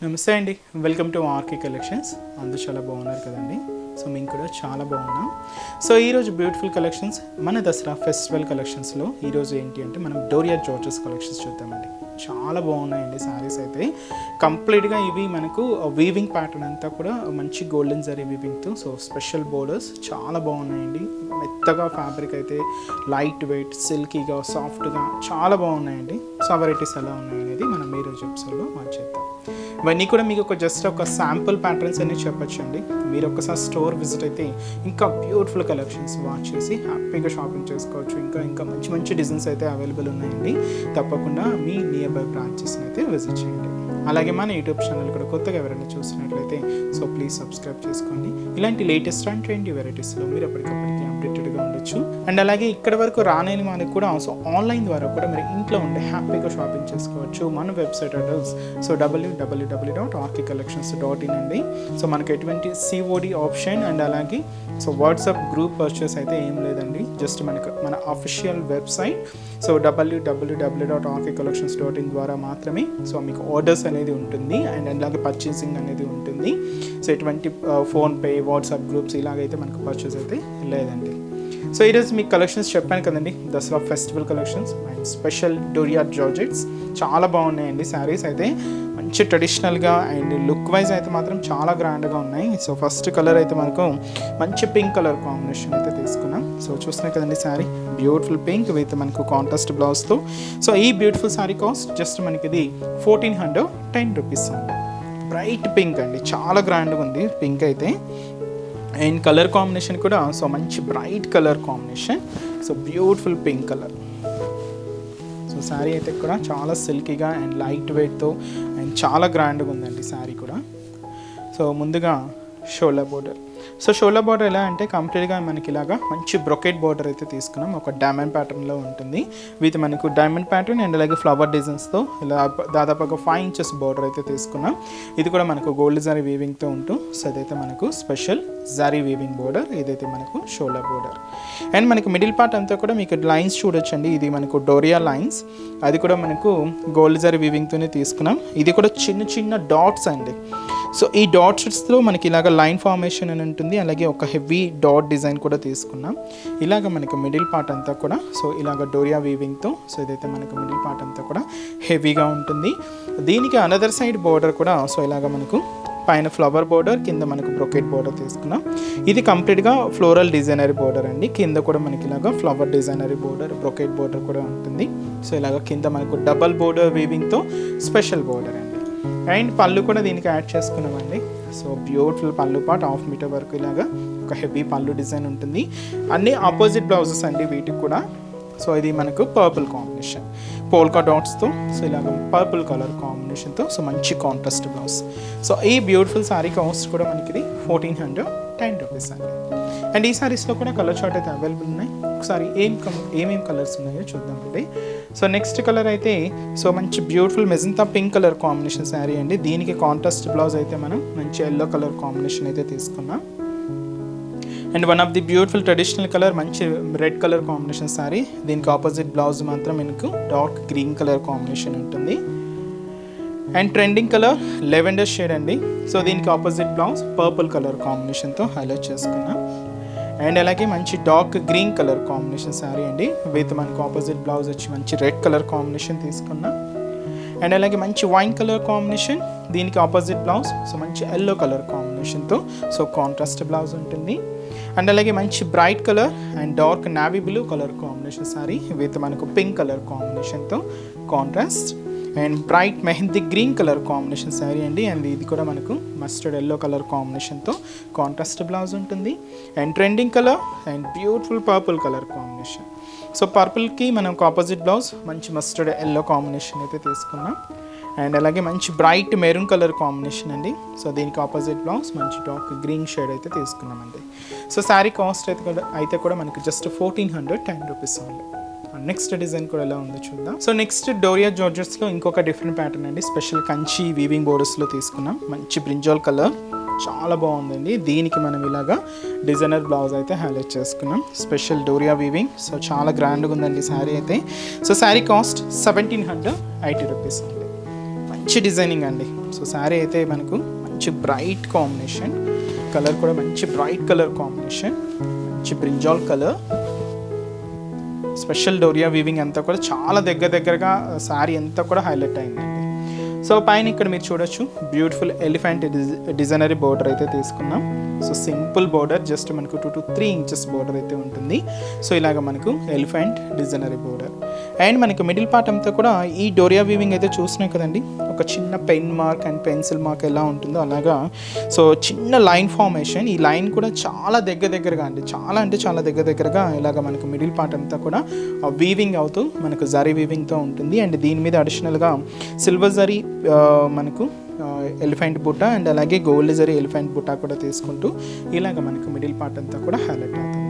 నమస్తే అండి, welcome to RK collections. అందరూ చాలా బాగున్నారు కదండి. సో మేము కూడా చాలా బాగున్నాం. సో ఈరోజు బ్యూటిఫుల్ కలెక్షన్స్ మన దసరా ఫెస్టివల్ కలెక్షన్స్లో ఈరోజు ఏంటి అంటే మనం డోరియా జార్జెస్ కలెక్షన్స్ చూద్దామండి. చాలా బాగున్నాయండి శారీస్ అయితే. కంప్లీట్గా ఇవి మనకు వీవింగ్ ప్యాటర్న్ అంతా కూడా మంచి గోల్డెన్ జరీ వీవింగ్తో, సో స్పెషల్ బోర్డర్స్ చాలా బాగున్నాయండి. మెత్తగా ఫ్యాబ్రిక్ అయితే లైట్ వెయిట్, సిల్కీగా, సాఫ్ట్గా చాలా బాగున్నాయండి. సో వెరైటీస్ ఎలా ఉన్నాయనేది మనం ఈ రోజు ఎపిసోడ్లో మార్చేద్దాం. ఇవన్నీ కూడా మీకు జస్ట్ ఒక శాంపుల్ ప్యాటర్న్స్ అని చెప్పొచ్చండి. మీరు ఒకసారి స్టోర్ విజిట్ అయితే ఇంకా బ్యూటిఫుల్ కలెక్షన్స్ వాచ్ చేసి హ్యాపీగా షాపింగ్ చేసుకోవచ్చు. ఇంకా మంచి మంచి డిజైన్స్ అయితే అవైలబుల్ ఉన్నాయండి. తప్పకుండా మీ నియర్ బై బ్రాంచెస్ని అయితే విజిట్ చేయండి. అలాగే మన యూట్యూబ్ ఛానల్ కూడా కొత్తగా ఎవరైనా చూసినట్లయితే సో ప్లీజ్ సబ్స్క్రైబ్ చేసుకోండి. ఇలాంటి లేటెస్ట్ అండ్ ట్రెండీ వెరైటీస్లో మీరు ఎప్పటికప్పటికి అప్డేటెడ్గా ఉండొచ్చు. అండ్ అలాగే ఇక్కడ వరకు రాలేని మనకి కూడా సో ఆన్లైన్ ద్వారా కూడా మీరు ఇంట్లో ఉండే హ్యాపీగా షాపింగ్ చేసుకోవచ్చు. మన వెబ్సైట్ అడ్రస్ సో www.rkcollections.in అండి. సో మనకు ఎటువంటి COD ఆప్షన్ అండ్ అలాగే సో వాట్సాప్ గ్రూప్ పర్చేస్ అయితే ఏం లేదండి. జస్ట్ మన అఫీషియల్ వెబ్సైట్ సో www.rkcollections.in ద్వారా మాత్రమే సో మీకు ఆర్డర్స్ అనేది ఉంటుంది అండ్ అలాగే పర్చేసింగ్ అనేది ఉంటుంది. సో ఎటువంటి ఫోన్పే, వాట్సాప్ గ్రూప్స్ ఇలాగైతే మనకు పర్చేస్ అయితే లేదండి. సో ఈరోజు మీకు కలెక్షన్స్ చెప్పాను కదండి, Dasara festival collections and special doria georgettes చాలా బాగున్నాయండి. శారీస్ అయితే మంచి ట్రెడిషనల్గా అండ్ లుక్ వైజ్ అయితే మాత్రం చాలా గ్రాండ్గా ఉన్నాయి. సో ఫస్ట్ కలర్ అయితే మనకు మంచి పింక్ కలర్ కాంబినేషన్ అయితే తీసుకున్నాం. సో చూస్తున్నాయి కదండి శారీ, బ్యూటిఫుల్ పింక్ విత్ మనకు కాంట్రాస్ట్ బ్లౌజ్తో. సో ఈ బ్యూటిఫుల్ శారీ కాస్ట్ జస్ట్ మనకి ఇది 1410 రూపీస్ అండి. బ్రైట్ పింక్ అండి, చాలా గ్రాండ్గా ఉంది పింక్ అయితే. అండ్ కలర్ కాంబినేషన్ కూడా సో మంచి bright colour combination, so beautiful pink colour. So sari అయితే కూడా చాలా సిల్కీగా అండ్ లైట్ వెయిట్తో అండ్ చాలా గ్రాండ్గా ఉందండి శారీ కూడా. సో ముందుగా shoulder border. So shoulder border ఎలా అంటే కంప్లీట్గా మనకి ఇలాగా మంచి బ్రొకెట్ బోర్డర్ అయితే తీసుకున్నాం. ఒక డైమండ్ ప్యాటర్న్లో ఉంటుంది విత్ మనకు డైమండ్ ప్యాటర్న్ అండ్ అలాగే ఫ్లవర్ డిజైన్స్తో ఇలా దాదాపుగా 5 ఇంచెస్ బోర్డర్ అయితే తీసుకున్నాం. ఇది కూడా మనకు గోల్డ్ జరీ వీవింగ్తో ఉంటూ సో ఇదైతే మనకు స్పెషల్ జరీ వీవింగ్ బోర్డర్. ఇదైతే మనకు షోల్డర్ బోర్డర్. అండ్ మనకు మిడిల్ పార్ట్ అంతా కూడా మీకు లైన్స్ చూడొచ్చండి. ఇది మనకు డోరియా లైన్స్, అది కూడా మనకు గోల్డ్ జరీ వీవింగ్తోనే తీసుకున్నాం. ఇది కూడా చిన్న చిన్న డాట్స్ అండి. సో ఈ డాట్స్లో మనకి ఇలాగ లైన్ ఫార్మేషన్ అని ఉంటుంది, అలాగే ఒక హెవీ డాట్ డిజైన్ కూడా తీసుకున్నాం. ఇలాగ మనకు మిడిల్ పార్ట్ అంతా కూడా సో ఇలాగ డోరియా వీవింగ్తో సో ఇదైతే మనకు మిడిల్ పార్ట్ అంతా కూడా హెవీగా ఉంటుంది. దీనికి అనదర్ సైడ్ బోర్డర్ కూడా సో ఇలాగ మనకు పైన ఫ్లవర్ బోర్డర్, కింద మనకు బ్రొకెట్ బోర్డర్ తీసుకున్నాం. ఇది కంప్లీట్గా ఫ్లోరల్ డిజైనరీ బోర్డర్ అండి. కింద కూడా మనకి ఇలాగ flower designery border, brocade border కూడా ఉంటుంది. సో ఇలాగ కింద మనకు డబల్ బోర్డర్ వీవింగ్తో స్పెషల్ బోర్డర్ అండి. అండ్ పళ్ళు కూడా దీనికి యాడ్ చేసుకున్నామండి. సో బ్యూటిఫుల్ పళ్ళు పార్ట్ 1/2 మీటర్ వరకు ఇలాగా ఒక హెవీ పళ్ళు డిజైన్ ఉంటుంది. అన్నీ ఆపోజిట్ బ్లౌజెస్ అండి వీటికి కూడా. సో ఇది మనకు పర్పుల్ కాంబినేషన్, పోల్కా డాట్స్తో సో ఇలాగ పర్పుల్ కలర్ కాంబినేషన్తో సో మంచి కాంట్రాస్ట్ బ్లౌజ్. సో ఈ బ్యూటిఫుల్ శారీ కాస్ట్ కూడా మనకి ఇది 1410 రూపీస్ అండి. అండ్ ఈ శారీస్లో కూడా కలర్ చార్ట్ అయితే అవైలబుల్ ఉన్నాయి. ఒకసారి ఏమేమి కలర్స్ ఉన్నాయో చూద్దామండి. సో నెక్స్ట్ కలర్ అయితే సో మంచి beautiful magenta pink colour combination sari అండి. దీనికి కాంట్రాస్ట్ బ్లౌజ్ అయితే మనం మంచి ఎల్లో కలర్ కాంబినేషన్ అయితే తీసుకున్నాం. And one of the beautiful traditional colour మంచి రెడ్ కలర్ కాంబినేషన్ శారీ. దీనికి ఆపోజిట్ బ్లౌజ్ మాత్రం మనకు డార్క్ గ్రీన్ కలర్ కాంబినేషన్ ఉంటుంది. And trending colour lavender shade అండి. సో దీనికి ఆపోజిట్ బ్లౌజ్ పర్పుల్ కలర్ కాంబినేషన్తో హైలైట్ చేసుకున్నాం. అండ్ అలాగే మంచి dark green colour combination sari అండి విత్ మనకు ఆపోజిట్ బ్లౌజ్ వచ్చి మంచి రెడ్ కలర్ కాంబినేషన్ తీసుకున్నాం. అండ్ అలాగే మంచి వైన్ కలర్ కాంబినేషన్, దీనికి ఆపోజిట్ బ్లౌజ్ సో మంచి ఎల్లో కలర్ కాంబినేషన్తో సో కాంట్రాస్ట్ బ్లౌజ్ ఉంటుంది. అండ్ అలాగే మంచి bright colour and dark navy blue colour combination sari with మనకు పింక్ కలర్ కాంబినేషన్తో contrast. And bright mehndi green colour combination sari అండి. అండ్ ఇది కూడా మనకు మస్టర్డ్ ఎల్లో కలర్ కాంబినేషన్తో కాంట్రాస్ట్ బ్లౌజ్ ఉంటుంది. And trending colour and beautiful purple colour combination. So పర్పుల్కి మనకు ఆపోజిట్ బ్లౌజ్ మంచి మస్టర్డ్ ఎల్లో కాంబినేషన్ అయితే తీసుకున్నాం. అండ్ అలాగే మంచి బ్రైట్ మెరూన్ కలర్ కాంబినేషన్ అండి. సో దీనికి ఆపోజిట్ బ్లౌజ్ మంచి డార్క్ గ్రీన్ షేడ్ అయితే తీసుకున్నామండి. సో శారీ కాస్ట్ అయితే కూడా మనకు జస్ట్ 1410 రూపీస్ ఉంది. నెక్స్ట్ డిజైన్ కూడా ఎలా ఉందో చూద్దాం. సో నెక్స్ట్ డోరియా జార్జెట్స్లో ఇంకొక డిఫరెంట్ ప్యాటర్న్ అండి. స్పెషల్ కంచి వీవింగ్ బోర్డర్స్లో తీసుకున్నాం. మంచి బ్రింజాల్ కలర్ చాలా బాగుందండి. దీనికి మనం ఇలాగా డిజైనర్ బ్లౌజ్ అయితే హైలైట్ చేసుకున్నాం. Special doria weaving. సో చాలా గ్రాండ్గా ఉందండి శారీ అయితే. సో శారీ కాస్ట్ 1780 రూపీస్ అండి. మంచి డిజైనింగ్ అండి. సో శారీ అయితే మనకు మంచి బ్రైట్ కాంబినేషన్, కలర్ కూడా మంచి బ్రైట్ కలర్ కాంబినేషన్, మంచి brinjal colour, special doria weaving అంతా కూడా చాలా దగ్గరగా శారీ అంతా కూడా హైలైట్ అయిందండి. సో పైన ఇక్కడ మీరు చూడొచ్చు బ్యూటిఫుల్ ఎలిఫెంట్ డిజైనరీ బోర్డర్ అయితే తీసుకున్నాం. సో సింపుల్ బోర్డర్, జస్ట్ మనకు 2 to 3 ఇంచెస్ బోర్డర్ అయితే ఉంటుంది. సో ఇలాగ మనకు ఎలిఫెంట్ డిజైనరీ బోర్డర్. అండ్ మనకు మిడిల్ పార్ట్ అంతా కూడా ఈ డోరియా వీవింగ్ అయితే చూస్తున్నాం కదండి, ఒక చిన్న pen mark and pencil mark ఎలా ఉంటుందో అలాగా. సో చిన్న లైన్ ఫార్మేషన్, ఈ లైన్ కూడా చాలా దగ్గరగా అండి, చాలా అంటే చాలా దగ్గరగా ఇలాగ మనకు మిడిల్ పార్ట్ అంతా కూడా వీవింగ్ అవుతూ మనకు జరీ వీవింగ్తో ఉంటుంది. అండ్ దీని మీద అడిషనల్గా సిల్వర్ జరీ మనకు ఎలిఫెంట్ బుట్ట అండ్ అలాగే గోల్డ్ జరీ ఎలిఫెంట్ బుట్ట కూడా తీసుకుంటూ ఇలాగ మనకు మిడిల్ పార్ట్ అంతా కూడా హైలైట్ అవుతుంది.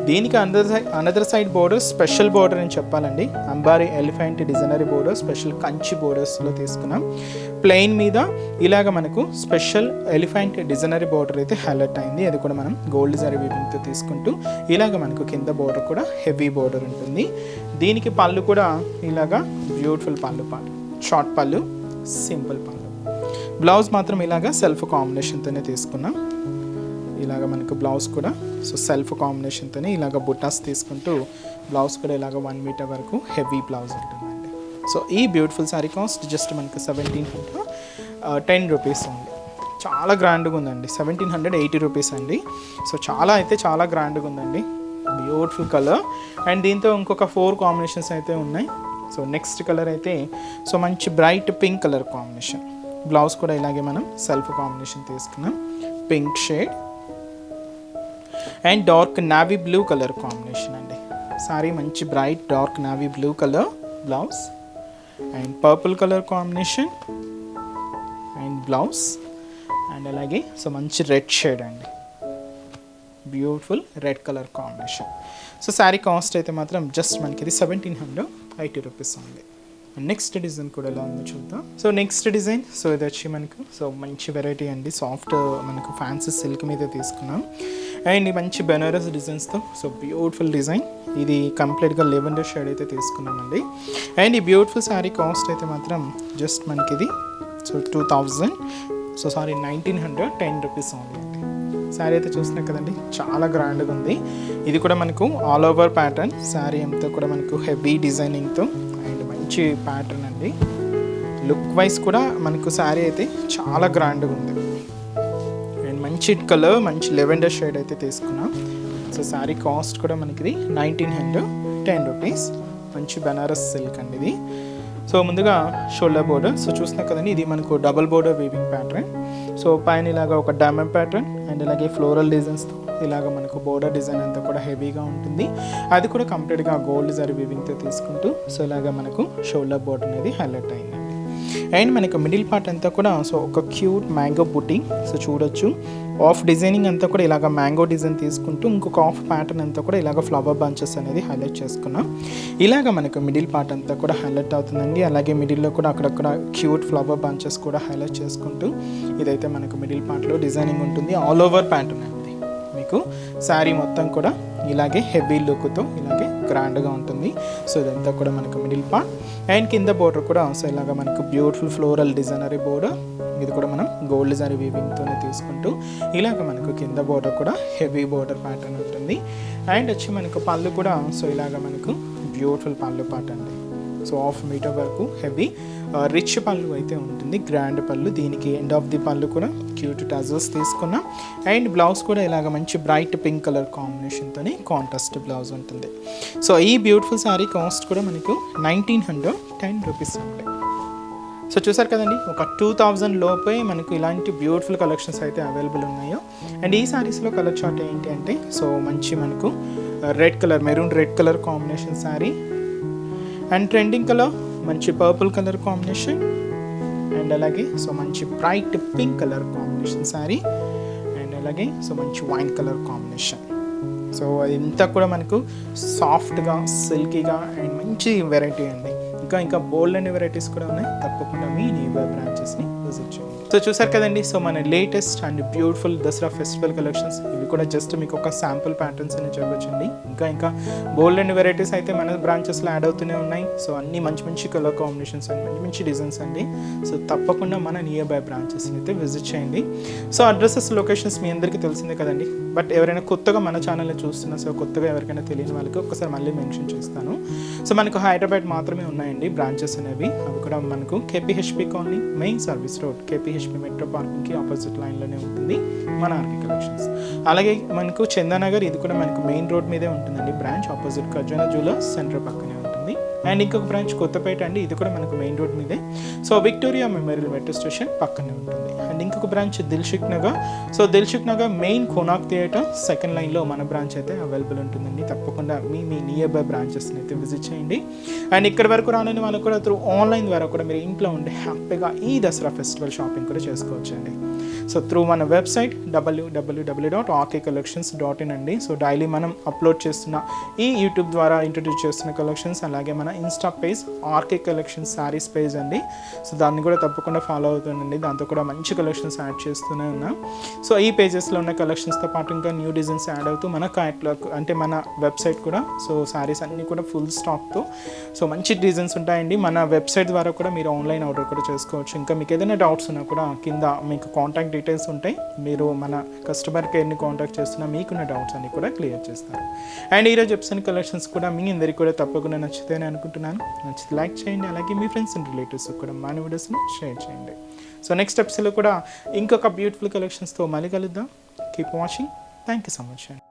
దీనికి another side border special border అని చెప్పాలండి. అంబారీ elephant designer border special Kanchi బోర్డర్స్లో తీసుకున్నాం. ప్లెయిన్ మీద ఇలాగ మనకు స్పెషల్ ఎలిఫెంట్ డిజైనరీ బోర్డర్ అయితే హైలైట్ అయింది. అది కూడా మనం గోల్డ్ జరీ వీవింగ్తో తీసుకుంటూ ఇలాగ మనకు కింద బోర్డర్ కూడా హెవీ బోర్డర్ ఉంటుంది. దీనికి పళ్ళు కూడా ఇలాగా బ్యూటిఫుల్ పళ్ళు పాటు, షార్ట్ పళ్ళు, సింపుల్ పళ్ళు. బ్లౌజ్ మాత్రం ఇలాగా సెల్ఫ్ కాంబినేషన్తోనే తీసుకున్నాం. ఇలాగ మనకు బ్లౌజ్ కూడా సో సెల్ఫ్ కాంబినేషన్తోనే ఇలాగ బుట్టాస్ తీసుకుంటూ బ్లౌజ్ కూడా ఇలాగ 1 మీటర్ వరకు హెవీ బ్లౌజ్ ఉంటుందండి. సో ఈ బ్యూటిఫుల్ శారీ కాస్ట్ జస్ట్ మనకు 1710 రూపీస్ ఉంది. చాలా గ్రాండ్గా ఉందండి, 1780 రూపీస్ అండి. సో చాలా గ్రాండ్గా ఉందండి, బ్యూటిఫుల్ కలర్. అండ్ దీంతో ఇంకొక 4 కాంబినేషన్స్ అయితే ఉన్నాయి. సో నెక్స్ట్ కలర్ అయితే సో మంచి bright pink colour combination. Blouse కూడా ఇలాగే మనం సెల్ఫ్ కాంబినేషన్ తీసుకున్నాం, pink shade and dark navy blue colour combination అండి. సారీ మంచి bright dark navy blue colour blouse and purple colour combination and blouse and అలాగే so మంచి red shade అండి, beautiful red colour combination. So sari cost అయితే మాత్రం just మనకి ఇది 1780 rupees ఉంది. నెక్స్ట్ డిజైన్ కూడా ఎలా ఉందో చూద్దాం. సో నెక్స్ట్ డిజైన్ సో ఇది వచ్చి మనకు సో మంచి వెరైటీ అండి, సాఫ్ట్ మనకు ఫ్యాన్సీ సిల్క్ మీద తీసుకున్నాం. అండ్ మంచి బెనారస్ డిజైన్స్తో సో బ్యూటిఫుల్ డిజైన్. ఇది కంప్లీట్గా లెవెండర్ షేడ్ అయితే తీసుకున్నామండి. అండ్ ఈ బ్యూటిఫుల్ శారీ కాస్ట్ అయితే మాత్రం జస్ట్ మనకి ఇది సో 1910 రూపీస్ ఉంది అండి. శారీ అయితే చూస్తున్నాం కదండి, చాలా గ్రాండ్గా ఉంది. ఇది కూడా మనకు ఆల్ ఓవర్ ప్యాటర్న్, శారీ అంతా కూడా మనకు హెవీ డిజైనింగ్తో అండ్ మంచి ప్యాటర్న్ అండి. లుక్ వైజ్ కూడా మనకు శారీ అయితే చాలా గ్రాండ్గా ఉంది. అండ్ మంచి కలర్, మంచి లెవెండర్ షేడ్ అయితే తీసుకున్నాం. సో శారీ కాస్ట్ కూడా మనకి 1910 రూపీస్. మంచి బెనారస్ సిల్క్ అండి ఇది. సో ముందుగా షోల్డర్ బోర్డర్ సో చూస్తున్నా కదండి, ఇది మనకు double border weaving pattern. So పైన ఇలాగ ఒక డైమండ్ ప్యాటర్న్ అండ్ అలాగే ఫ్లోరల్ డిజైన్స్తో ఇలాగ మనకు బోర్డర్ డిజైన్ అంతా కూడా హెవీగా ఉంటుంది. అది కూడా కంప్లీట్గా గోల్డ్ జరీ వీవింగ్తో తీసుకుంటూ సో ఇలాగ మనకు షోల్డర్ బోర్డర్ అనేది హైలైట్ అయిందండి. అండ్ మనకు మిడిల్ పార్ట్ అంతా కూడా సో ఒక క్యూట్ మ్యాంగో బుట్టి. సో చూడొచ్చు ఆఫ్ డిజైనింగ్ అంతా కూడా ఇలాగ మ్యాంగో డిజైన్ తీసుకుంటూ ఇంకొక ఆఫ్ ప్యాటర్న్ అంతా కూడా ఇలాగ ఫ్లవర్ బంచెస్ అనేది హైలైట్ చేసుకున్నాం. ఇలాగ మనకు మిడిల్ పార్ట్ అంతా కూడా హైలైట్ అవుతుందండి. అలాగే మిడిల్లో కూడా అక్కడక్కడ క్యూట్ ఫ్లవర్ బంచెస్ కూడా హైలైట్ చేసుకుంటూ ఇదైతే మనకు మిడిల్ పార్ట్లో డిజైనింగ్ ఉంటుంది. ఆల్ ఓవర్ ప్యాటర్న్ అండి. మీకు శారీ మొత్తం కూడా ఇలాగే హెవీ లుక్తో ఇలాగే గ్రాండ్గా ఉంటుంది. సో ఇదంతా కూడా మనకు మిడిల్ పార్ట్. అండ్ కింద బోర్డర్ కూడా సో ఇలాగ మనకు బ్యూటిఫుల్ ఫ్లోరల్ డిజైనరీ బోర్డర్. ఇది కూడా మనం గోల్డ్ జరీ వీవింగ్తోనే తీసుకుంటూ ఇలాగ మనకు కింద బోర్డర్ కూడా హెవీ బోర్డర్ ప్యాటర్న్ ఉంటుంది. అండ్ వచ్చి మనకు పళ్ళు కూడా సో ఇలాగ మనకు బ్యూటిఫుల్ పళ్ళు పాట అండి. సో 1/2 మీటర్ వరకు హెవీ రిచ్ పళ్ళు అయితే ఉంటుంది, గ్రాండ్ పళ్ళు. దీనికి ఎండ్ ఆఫ్ ది పళ్ళు కూడా క్యూట్ టజల్స్ తీసుకున్నాం. అండ్ బ్లౌజ్ కూడా ఇలాగ మంచి బ్రైట్ పింక్ కలర్ కాంబినేషన్తోనే కాంట్రాస్ట్ బ్లౌజ్ ఉంటుంది. సో ఈ బ్యూటిఫుల్ శారీ కాస్ట్ కూడా మనకు 1910 రూపీస్ ఉంటాయి. సో చూసారు కదండి, ఒక 2000 లోపే మనకు ఇలాంటి బ్యూటిఫుల్ కలెక్షన్స్ అయితే అవైలబుల్ ఉన్నాయో. అండ్ ఈ శారీస్లో కలర్ చార్ట్ ఏంటి అంటే సో మంచి మనకు red colour, maroon red colour combination sari and trending colour మంచి పర్పుల్ కలర్ కాంబినేషన్ అండ్ అలాగే సో మంచి bright pink colour combination sari and అలాగే సో మంచి వైన్ కలర్ కాంబినేషన్. సో ఇంతా కూడా మనకు సాఫ్ట్గా సిల్కీగా అండ్ మంచి వెరైటీ అండి. ఇంకా బోల్డ్ అనే వెరైటీస్ కూడా ఉన్నాయి. తప్పకుండా మీ నియర్ బై బ్రాంచెస్ని విజిట్ చేయండి. సో చూసారు కదండి, సో మన latest and beautiful Dasara festival collections ఇవి కూడా జస్ట్ మీకు ఒక శాంపుల్ ప్యాటర్న్స్ అని చెప్పొచ్చండి. ఇంకా బోల్డ్ అండ్ వెరైటీస్ అయితే మన బ్రాంచెస్లో యాడ్ అవుతూనే ఉన్నాయి. సో అన్ని మంచి కలర్ కాంబినేషన్స్ అండ్ మంచి డిజైన్స్ అండి. సో తప్పకుండా మన నియర్ బై బ్రాంచెస్ని అయితే విజిట్ చేయండి. సో అడ్రసెస్ లొకేషన్స్ మీ అందరికీ తెలిసిందే కదండి. బట్ ఎవరైనా కొత్తగా మన ఛానల్ని చూస్తున్నా, సో కొత్తగా ఎవరికైనా తెలియని వాళ్ళకి ఒకసారి మళ్ళీ మెన్షన్ చేస్తాను. సో మనకు హైదరాబాద్ మాత్రమే ఉన్నాయండి బ్రాంచెస్ అనేవి. అవి కూడా మనకు KPHB colony main service road, KPHB metro పార్కింగ్కి ఆపోజిట్ లైన్లోనే ఉంటుంది మన ఆర్కే కలెక్షన్స్. అలాగే మనకు చందానగర్, ఇది కూడా మనకు మెయిన్ రోడ్ మీదే ఉంటుందండి బ్రాంచ్, ఆపోజిట్ ఖజానా జ్యువెలర్స్ సెంటర్ పక్కనే ఉంటుంది. అండ్ ఇంకొక బ్రాంచ్ కొత్తపేట అండి, ఇది కూడా మనకు మెయిన్ రోడ్ మీదే. So Victoria memorial metro station పక్కనే ఉంటుంది. అండ్ ఇంకొక branch Dilsukh Nagar. So Dilsukh Nagar main Konark theatre second లైన్లో మన బ్రాంచ్ అయితే అవైలబుల్ ఉంటుందండి. తప్పకుండా మీ నియర్ బై బ్రాంచెస్ని అయితే విజిట్ చేయండి. అండ్ ఇక్కడ వరకు రాని వాళ్ళకు కూడా త్రూ ఆన్లైన్ ద్వారా కూడా మీరు ఇంట్లో ఉండి హ్యాపీగా ఈ దసరా ఫెస్టివల్ షాపింగ్ కూడా చేసుకోవచ్చండి. సో త్రూ మన వెబ్సైట్ www.rkcollections.in అండి. సో డైలీ మనం అప్లోడ్ చేస్తున్న ఈ యూట్యూబ్ ద్వారా ఇంట్రడ్యూస్ చేస్తున్న కలెక్షన్స్, అలాగే మన insta page RK collections sarees page అండి. సో దాన్ని కూడా తప్పకుండా ఫాలో అవుతుండండి. దాంతో కూడా మంచి కలెక్షన్స్ యాడ్ చేస్తూనే ఉన్నాం. సో ఈ పేజెస్లో ఉన్న కలెక్షన్స్తో పాటు ఇంకా న్యూ డిజైన్స్ యాడ్ అవుతూ మన క్యాట్లాగ్ అంటే మన వెబ్సైట్ కూడా సో శారీస్ అన్నీ కూడా ఫుల్ స్టాక్తో సో మంచి డిజైన్స్ ఉంటాయండి. మన వెబ్సైట్ ద్వారా కూడా మీరు ఆన్లైన్ ఆర్డర్ కూడా చేసుకోవచ్చు. ఇంకా మీకు ఏదైనా డౌట్స్ ఉన్నా కూడా కింద మీకు కాంటాక్ట్ డీటెయిల్స్ ఉంటాయి. మీరు మన కస్టమర్ కేర్ని కాంటాక్ట్ చేస్తున్నా మీకున్న డౌట్స్ అన్ని కూడా క్లియర్ చేస్తారు. అండ్ ఈరోజు చెప్తున్న కలెక్షన్స్ కూడా మీ అందరికీ కూడా తప్పకుండా నచ్చుతాయని అనుకుంటున్నాను. నచ్చితే లైక్ చేయండి, అలాగే మీ ఫ్రెండ్స్ అండ్ రిలేటివ్స్ కూడా మన వీడియోస్ని షేర్ చేయండి. సో నెక్స్ట్ ఎపిసోడ్లో కూడా ఇంకొక బ్యూటిఫుల్ కలెక్షన్స్తో మళ్ళీ కలుద్దాం. Keep watching. Thank you so much అండి.